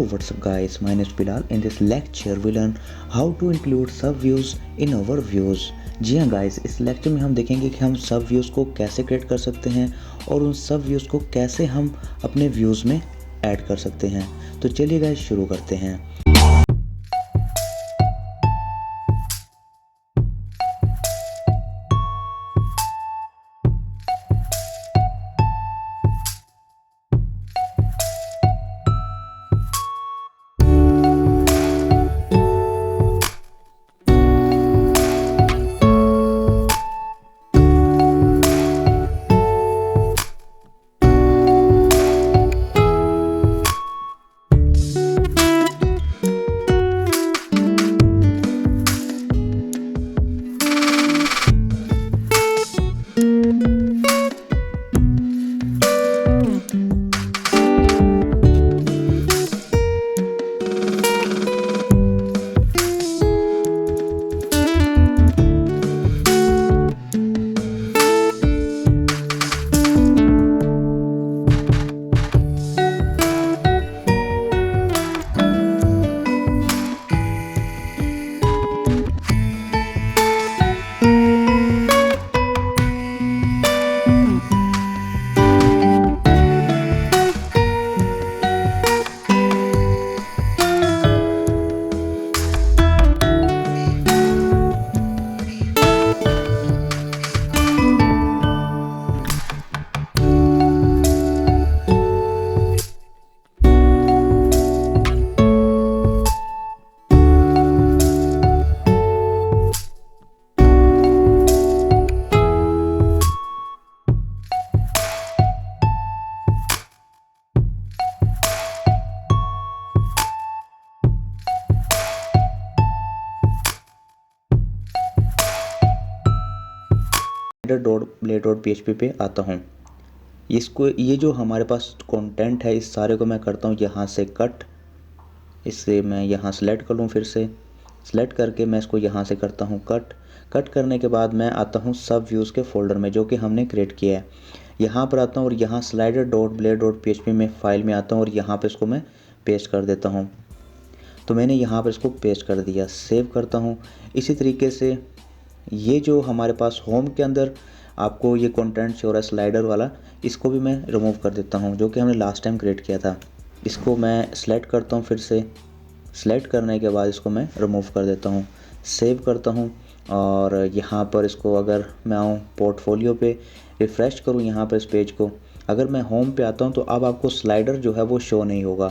what's up guys, my name is Bilal. In this lecture we learn how to include sub views in our views. जी हाँ guys, इस lecture में हम देखेंगे कि हम सब व्यूज़ को कैसे क्रिएट कर सकते हैं और उन सब व्यूज़ को कैसे हम अपने व्यूज़ में ऐड कर सकते हैं। तो चलिए गाइस शुरू करते हैं। .blade.php पे आता हूँ। ये जो हमारे पास कंटेंट है इस सारे को मैं करता हूँ यहाँ से कट। इससे मैं यहाँ सेलेक्ट कर लूँ, फिर से सेलेक्ट करके मैं इसको यहाँ से करता हूँ कट करने के बाद मैं आता हूँ सब व्यूज़ के फोल्डर में जो कि हमने क्रिएट किया है। यहाँ पर आता हूँ और यहाँ slider.blade.php में फाइल में आता हूँ और यहाँ पर इसको मैं पेस्ट कर देता हूँ। तो मैंने यहाँ पर इसको पेस्ट कर दिया, सेव करता हूँ। इसी तरीके से ये जो हमारे पास होम के अंदर आपको ये कंटेंट शो रहा है स्लाइडर वाला, इसको भी मैं रिमूव कर देता हूँ जो कि हमने लास्ट टाइम क्रिएट किया था। इसको मैं सेलेक्ट करता हूँ, फिर से सेलेक्ट करने के बाद इसको मैं रिमूव कर देता हूँ, सेव करता हूँ। और यहाँ पर इसको अगर मैं आऊँ पोर्टफोलियो पे रिफ़्रेश करूँ यहाँ पर इस पेज को, अगर मैं होम पे आता हूँ तो अब आपको स्लाइडर जो है वो शो नहीं होगा,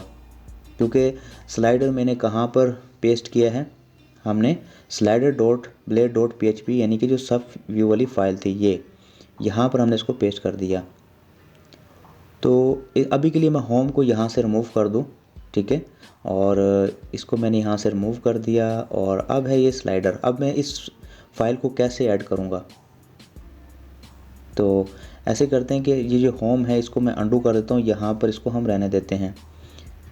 क्योंकि स्लाइडर मैंने कहाँ पर पेस्ट किया है, हमने slider.blade.php यानी कि जो सब व्यू वाली फ़ाइल थी ये यहाँ पर हमने इसको पेस्ट कर दिया। तो अभी के लिए मैं होम को यहाँ से रिमूव कर दूँ, ठीक है। और इसको मैंने यहाँ से रिमूव कर दिया और अब है ये स्लाइडर। अब मैं इस फाइल को कैसे ऐड करूँगा, तो ऐसे करते हैं कि ये जो होम है इसको मैं अंडू कर देता हूँ, यहाँ पर इसको हम रहने देते हैं।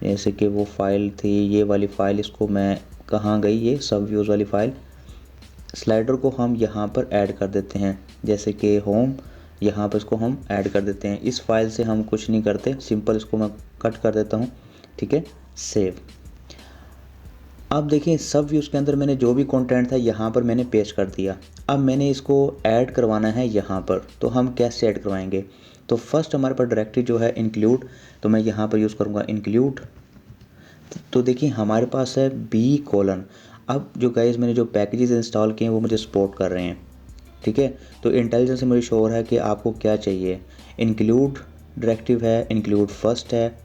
जैसे कि वो फाइल थी ये वाली फ़ाइल, इसको मैं कहाँ गई, ये सब व्यूज़ वाली फ़ाइल, स्लाइडर को हम यहाँ पर ऐड कर देते हैं। जैसे कि होम, यहाँ पर इसको हम ऐड कर देते हैं। इस फाइल से हम कुछ नहीं करते, सिंपल इसको मैं कट कर देता हूँ, ठीक है, सेव। अब देखिए सब व्यूज़ के अंदर मैंने जो भी कंटेंट था यहाँ पर मैंने पेस्ट कर दिया। अब मैंने इसको ऐड करवाना है यहाँ पर, तो हम कैसे ऐड करवाएंगे। तो फर्स्ट हमारे पास डायरेक्टरी जो है इंक्लूड, तो मैं यहाँ पर यूज़ करूँगा इंक्लूड। तो देखिए हमारे पास है b:। अब जो गाइस मैंने जो पैकेजेस इंस्टॉल किए हैं वो मुझे सपोर्ट कर रहे हैं, ठीक है। तो इंटेलिजेंस से मुझे शो हो रहा है कि आपको क्या चाहिए। इंक्लूड डायरेक्टिव है, इंक्लूड फर्स्ट है,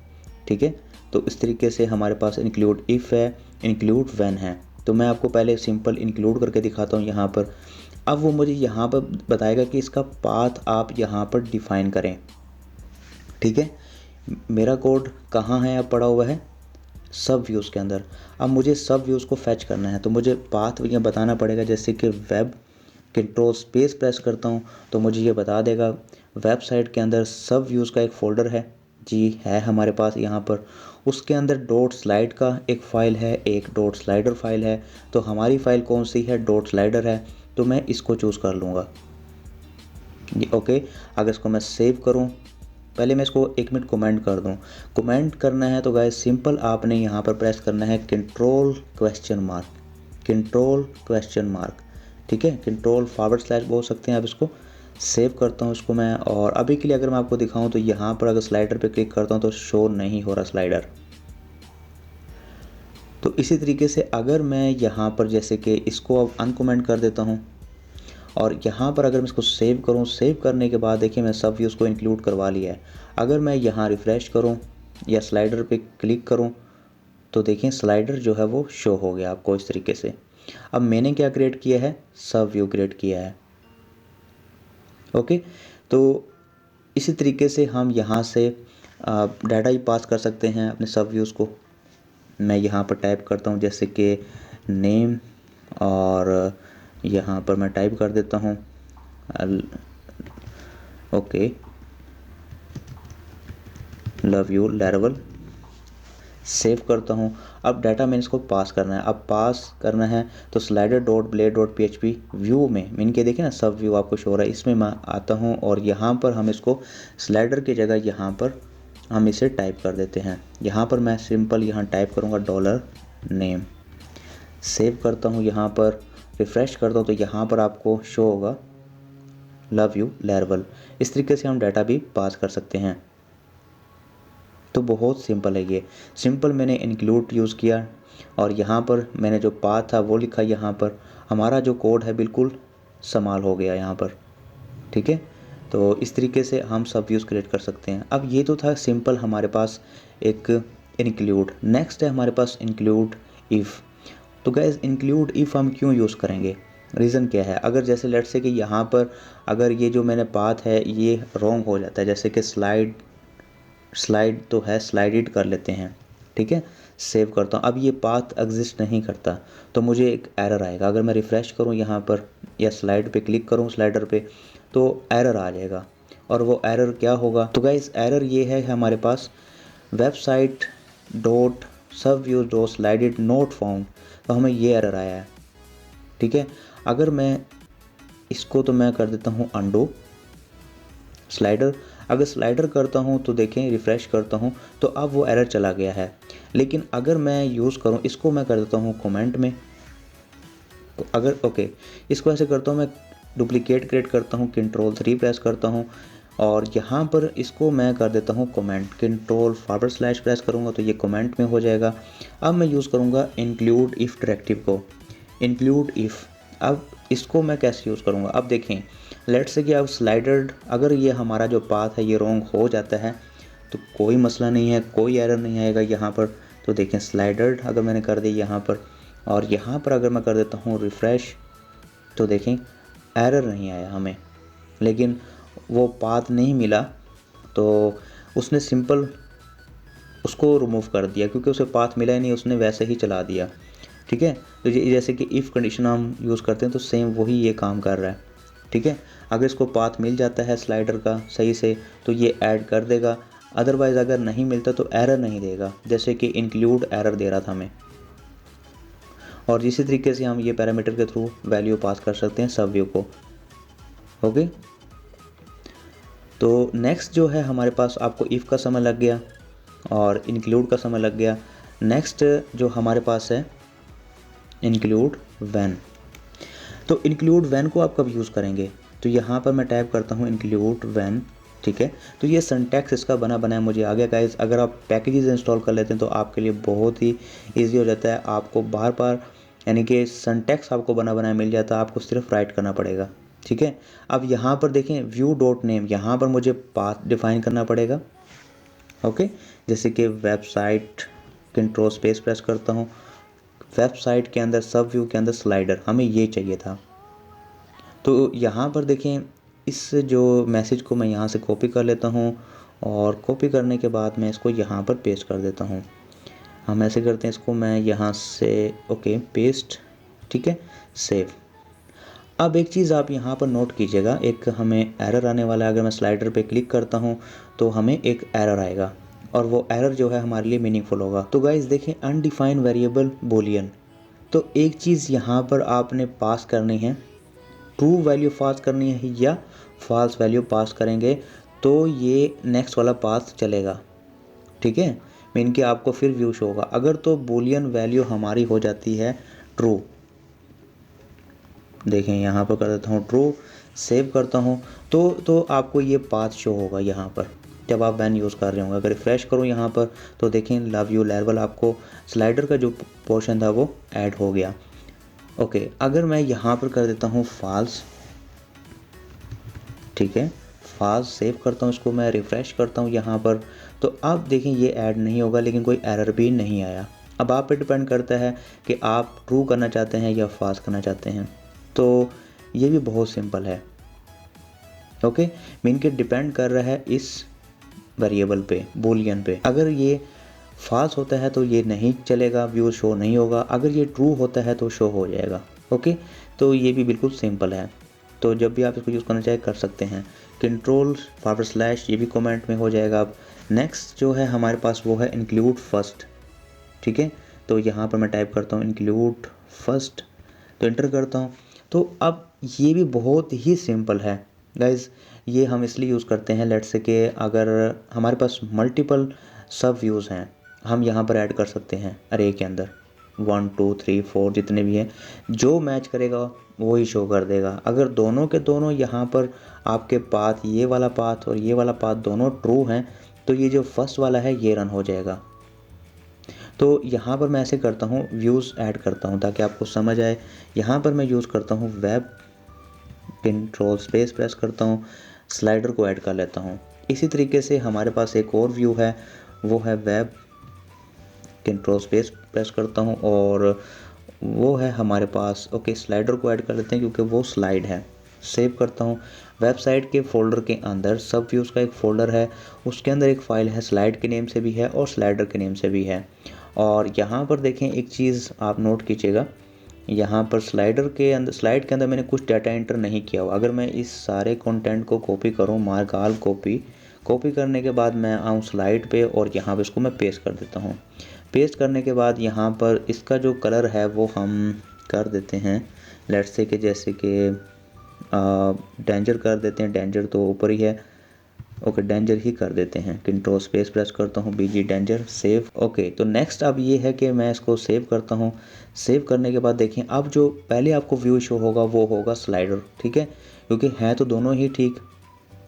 ठीक है। तो इस तरीके से हमारे पास इंक्लूड इफ़ है, इंक्लूड व्हेन है। तो मैं आपको पहले सिंपल इंक्लूड करके दिखाता हूँ यहाँ पर। अब वो मुझे यहाँ पर बताएगा कि इसका पाथ आप यहाँ पर डिफ़ाइन करें, ठीक है। मेरा कोड कहाँ है, अब पड़ा हुआ है सब व्यूज़ के अंदर। अब मुझे सब व्यूज़ को फैच करना है, तो मुझे पाथ यहाँ बताना पड़ेगा। जैसे कि वेब कंट्रोल स्पेस प्रेस करता हूँ तो मुझे ये बता देगा वेबसाइट के अंदर सब व्यूज़ का एक फ़ोल्डर है, जी है हमारे पास यहाँ पर। उसके अंदर डॉट स्लाइड का एक फ़ाइल है, एक डॉट स्लाइडर फाइल है। तो हमारी फ़ाइल कौन सी है, डॉट स्लाइडर है, तो मैं इसको चूज़ कर लूँगा, ओके। अगर इसको मैं सेव करूँ पहले मैं इसको 1 मिनट कमेंट कर दूं। कमेंट करना है तो गाइस सिंपल आपने यहाँ पर प्रेस करना है कंट्रोल क्वेश्चन मार्क, ठीक है, कंट्रोल/ बोल सकते हैं आप इसको। सेव करता हूँ इसको मैं, और अभी के लिए अगर मैं आपको दिखाऊं तो यहाँ पर अगर स्लाइडर पे क्लिक करता हूँ तो शो नहीं हो रहा स्लाइडर। तो इसी तरीके से अगर मैं यहाँ पर जैसे कि इसको अब अनकमेंट कर देता हूँ, और यहाँ पर अगर मैं इसको सेव करूँ, सेव करने के बाद देखिए मैं सब व्यूज़ को इंक्लूड करवा लिया है। अगर मैं यहाँ रिफ़्रेश करूँ या स्लाइडर पे क्लिक करूँ तो देखिए स्लाइडर जो है वो शो हो गया आपको इस तरीके से। अब मैंने क्या क्रिएट किया है, सब व्यू क्रिएट किया है। ओके, तो इसी तरीके से हम यहाँ से डाटा ही पास कर सकते हैं अपने सब व्यूज़ को। मैं यहाँ पर टाइप करता हूँ जैसे कि नेम, और यहाँ पर मैं टाइप कर देता हूँ ओके लव यू लैरवल। सेव करता हूँ। अब डाटा मैंने इसको पास करना है। अब पास करना है तो slider.blade.php व्यू में इनके देखिए ना सब व्यू आपको शो हो रहा है, इसमें मैं आता हूँ और यहाँ पर हम इसको स्लाइडर की जगह यहाँ पर हम इसे टाइप कर देते हैं। यहाँ पर मैं सिंपल यहाँ टाइप करूँगा $name। सेव करता हूँ, यहाँ पर रिफ़्रेश करता हूँ तो यहाँ पर आपको शो होगा लव यू लैरवल। इस तरीके से हम डाटा भी पास कर सकते हैं। तो बहुत सिंपल है ये। सिंपल मैंने इंक्लूड यूज़ किया और यहाँ पर मैंने जो पाथ था वो लिखा, यहाँ पर हमारा जो कोड है बिल्कुल समाल हो गया यहाँ पर, ठीक है। तो इस तरीके से हम सब व्यूज़ क्रिएट कर सकते हैं। अब ये तो था सिंपल हमारे पास एक इंक्लूड। नेक्स्ट है हमारे पास इंक्लूड इफ़। तो गाइस इंक्लूड इफ़ हम क्यों यूज़ करेंगे, रीज़न क्या है। अगर जैसे लेट्स से कि यहाँ पर अगर ये जो मैंने पाथ है ये रॉन्ग हो जाता है, जैसे कि स्लाइड तो है, स्लाइड कर लेते हैं, ठीक है। सेव करता हूँ। अब ये पाथ एग्जिस्ट नहीं करता तो मुझे एक एरर आएगा। अगर मैं रिफ़्रेश करूँ यहाँ पर या स्लाइड पे क्लिक करूँ स्लाइडर पे तो एरर आ जाएगा। और वो एरर क्या होगा, तो गाइस एरर ये है हमारे पास वेबसाइट डॉट सब views dot slided not found, तो हमें ये एरर आया है, ठीक है। अगर मैं इसको तो मैं कर देता हूँ अंडू स्लाइडर। अगर स्लाइडर करता हूँ तो देखें रिफ़्रेश करता हूँ तो अब वो एरर चला गया है। लेकिन अगर मैं यूज़ करूँ इसको, मैं कर देता हूँ कमेंट में, तो अगर ओके इसको ऐसे करता हूँ, मैं डुप्लीकेट क्रिएट करता हूँ, Ctrl+3 प्रेस करता हूँ और यहाँ पर इसको मैं कर देता हूँ कमेंट, Ctrl/ प्रेस करूँगा तो ये कमेंट में हो जाएगा। अब मैं यूज़ करूँगा इंक्लूड इफ़ डायरेक्टिव को, इंक्लूड इफ़। अब इसको मैं कैसे यूज़ करूँगा, अब देखें लेट्स से कि अब स्लाइडर अगर ये हमारा जो पाथ है ये रॉन्ग हो जाता है तो कोई मसला नहीं है, कोई एरर नहीं आएगा यहाँ पर। तो देखें स्लाइडर अगर मैंने कर दी यहाँ पर और यहाँ पर अगर मैं कर देता हूँ रिफ़्रेश तो देखें एरर नहीं आया हमें, लेकिन वो पाथ नहीं मिला तो उसने सिंपल उसको रिमूव कर दिया क्योंकि उसे पाथ मिला ही नहीं, उसने वैसे ही चला दिया, ठीक है। तो जैसे कि इफ़ कंडीशन हम यूज़ करते हैं तो सेम वही ये काम कर रहा है, ठीक है। अगर इसको पाथ मिल जाता है स्लाइडर का सही से तो ये ऐड कर देगा, अदरवाइज़ अगर नहीं मिलता तो एरर नहीं देगा, जैसे कि इंक्लूड एरर दे रहा था हमें। और इसी तरीके से हम ये पैरामीटर के थ्रू वैल्यू पास कर सकते हैं सब व्यू को, ओके। तो नेक्स्ट जो है हमारे पास, आपको इफ़ का समय लग गया और इंक्लूड का समय लग गया। नेक्स्ट जो हमारे पास है इंक्लूड व्हेन। तो इंक्लूड व्हेन को आप कब यूज़ करेंगे, तो यहाँ पर मैं टाइप करता हूँ इंक्लूड व्हेन, ठीक है। तो ये सिंटैक्स इसका बना बनाया मुझे आ गया गाइस। अगर आप पैकेजेस इंस्टॉल कर लेते हैं तो आपके लिए बहुत ही ईजी हो जाता है, आपको बार बार यानी कि सिंटैक्स आपको बना बनाया मिल जाता है, आपको सिर्फ राइट करना पड़ेगा, ठीक है। अब यहाँ पर देखें व्यू डॉट नेम, यहाँ पर मुझे पाथ डिफाइन करना पड़ेगा, ओके। जैसे कि वेबसाइट, Ctrl+ प्रेस करता हूँ, वेबसाइट के अंदर सब व्यू के अंदर स्लाइडर, हमें ये चाहिए था। तो यहाँ पर देखें इस जो मैसेज को मैं यहाँ से कॉपी कर लेता हूँ और कॉपी करने के बाद मैं इसको यहाँ पर पेस्ट कर देता हूँ। हम ऐसे करते हैं, इसको मैं यहाँ से ओके पेस्ट, ठीक है, सेव। अब एक चीज़ आप यहाँ पर नोट कीजिएगा, एक हमें एरर आने वाला है। अगर मैं स्लाइडर पे क्लिक करता हूँ तो हमें एक एरर आएगा और वो एरर जो है हमारे लिए मीनिंगफुल होगा। तो गाइस देखें अनडिफाइंड वेरिएबल बूलियन, तो एक चीज़ यहाँ पर आपने पास करनी है, ट्रू वैल्यू पास करनी है या फॉल्स वैल्यू पास करेंगे तो ये नेक्स्ट वाला पाथ चलेगा, ठीक है। मीन कि आपको फिर व्यू शो होगा। अगर तो बूलियन वैल्यू हमारी हो जाती है ट्रू, देखें यहाँ पर कर देता हूँ ट्रू, सेव करता हूँ, तो आपको ये पाथ शो होगा यहाँ पर जब आप वैन यूज़ कर रहे होंगे। अगर रिफ्रेश करूँ यहाँ पर तो देखें लव यू लेवल, आपको स्लाइडर का जो पोर्शन था वो ऐड हो गया। ओके, अगर मैं यहाँ पर कर देता हूँ फॉल्स, ठीक है, फॉल्स सेव करता हूँ इसको, मैं रिफ़्रेश करता हूँ यहाँ पर, तो अब देखें ये ऐड नहीं होगा, लेकिन कोई एरर भी नहीं आया। अब आप पे डिपेंड करता है कि आप ट्रू करना चाहते हैं या फॉल्स करना चाहते हैं। तो ये भी बहुत सिंपल है। ओके, मीन के डिपेंड कर रहा है इस वेरिएबल पे, बूलियन पे। अगर ये फॉल्स होता है तो ये नहीं चलेगा, व्यू शो नहीं होगा। अगर ये ट्रू होता है तो शो हो जाएगा। ओके, तो ये भी बिल्कुल सिंपल है। तो जब भी आप इसको यूज़ करना चाहे कर सकते हैं। कंट्रोल// ये भी कमेंट में हो जाएगा। अब नेक्स्ट जो है हमारे पास वो है इंक्लूड फर्स्ट, ठीक है। तो यहाँ पर मैं टाइप करता हूँ इंक्लूड फर्स्ट, तो इंटर करता हूँ। तो अब ये भी बहुत ही सिंपल है गाइज़। ये हम इसलिए यूज़ करते हैं, लेट्स से कि अगर हमारे पास मल्टीपल सब व्यूज़ हैं, हम यहाँ पर ऐड कर सकते हैं अरे के अंदर 1 2 3 4 जितने भी हैं, जो मैच करेगा वो ही शो कर देगा। अगर दोनों के दोनों यहाँ पर आपके पाथ, ये वाला पाथ और ये वाला पाथ दोनों ट्रू हैं, तो ये जो फर्स्ट वाला है ये रन हो जाएगा। तो यहाँ पर मैं ऐसे करता हूँ, व्यूज़ ऐड करता हूँ ताकि आपको समझ आए। यहाँ पर मैं यूज़ करता हूँ वेब, कंट्रोल स्पेस प्रेस करता हूँ, स्लाइडर को ऐड कर लेता हूँ। इसी तरीके से हमारे पास एक और व्यू है, वो है वेब, कंट्रोल स्पेस प्रेस करता हूँ और वो है हमारे पास। ओके, स्लाइडर को ऐड कर लेते हैं क्योंकि वो स्लाइड है। सेव करता हूँ। वेबसाइट के फोल्डर के अंदर सब व्यूज़ का एक फ़ोल्डर है, उसके अंदर एक फ़ाइल है, स्लाइड के नेम से भी है और स्लाइडर के नेम से भी है। और यहाँ पर देखें एक चीज़ आप नोट कीजिएगा, यहाँ पर स्लाइड के अंदर मैंने कुछ डाटा एंटर नहीं किया हुआ। अगर मैं इस सारे कंटेंट को कॉपी करूँ, मार्क ऑल कॉपी करने के बाद मैं आऊँ स्लाइड पे और यहाँ पे इसको मैं पेस्ट कर देता हूँ। पेस्ट करने के बाद यहाँ पर इसका जो कलर है वो हम कर देते हैं, लेट्स से कि जैसे कि डेंजर कर देते हैं। डेंजर तो ऊपर ही है, ओके डेंजर ही कर देते हैं। कंट्रोल स्पेस प्रेस करता हूँ, BG डेंजर, सेव। ओके, तो नेक्स्ट अब ये है कि मैं इसको सेव करता हूँ। सेव करने के बाद देखें अब जो पहले आपको व्यू शो होगा वो होगा स्लाइडर, ठीक है, क्योंकि हैं तो दोनों ही ठीक।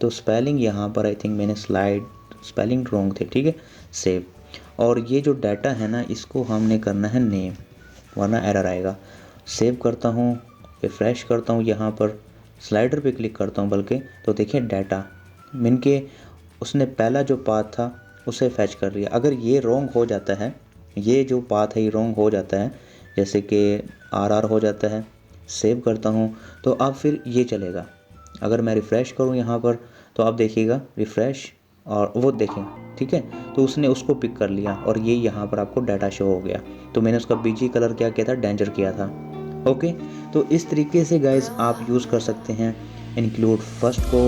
तो स्पेलिंग यहाँ पर आई थिंक मैंने स्पेलिंग रॉन्ग थे, ठीक है, सेव। और ये जो डाटा है ना, इसको हमने करना है नेम, वरना एरर आएगा। सेव करता हूँ, रिफ्रेश करता हूँ, यहाँ पर स्लाइडर पे क्लिक करता हूँ बल्कि, तो देखिए डाटा मीन के उसने पहला जो पाथ था उसे फैच कर लिया। अगर ये रॉन्ग हो जाता है, ये जो पाथ है ये रॉन्ग हो जाता है, जैसे कि RR हो जाता है, सेव करता हूँ, तो अब फिर ये चलेगा। अगर मैं रिफ़्रेश करूँ यहाँ पर तो आप देखिएगा रिफ़्रेश और वो देखें, ठीक है, तो उसने उसको पिक कर लिया और ये यहाँ पर आपको डाटा शो हो गया। तो मैंने उसका BG कलर क्या किया था, डेंजर किया था। ओके, तो इस तरीके से गाइज आप यूज़ कर सकते हैं इंक्लूड फर्स्ट को,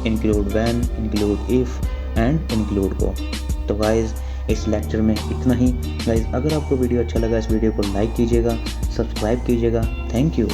include when, include if and include को। तो गाइज इस लेक्चर में इतना ही। गाइज अगर आपको वीडियो अच्छा लगा, इस वीडियो को लाइक कीजिएगा, सब्सक्राइब कीजिएगा। Thank you.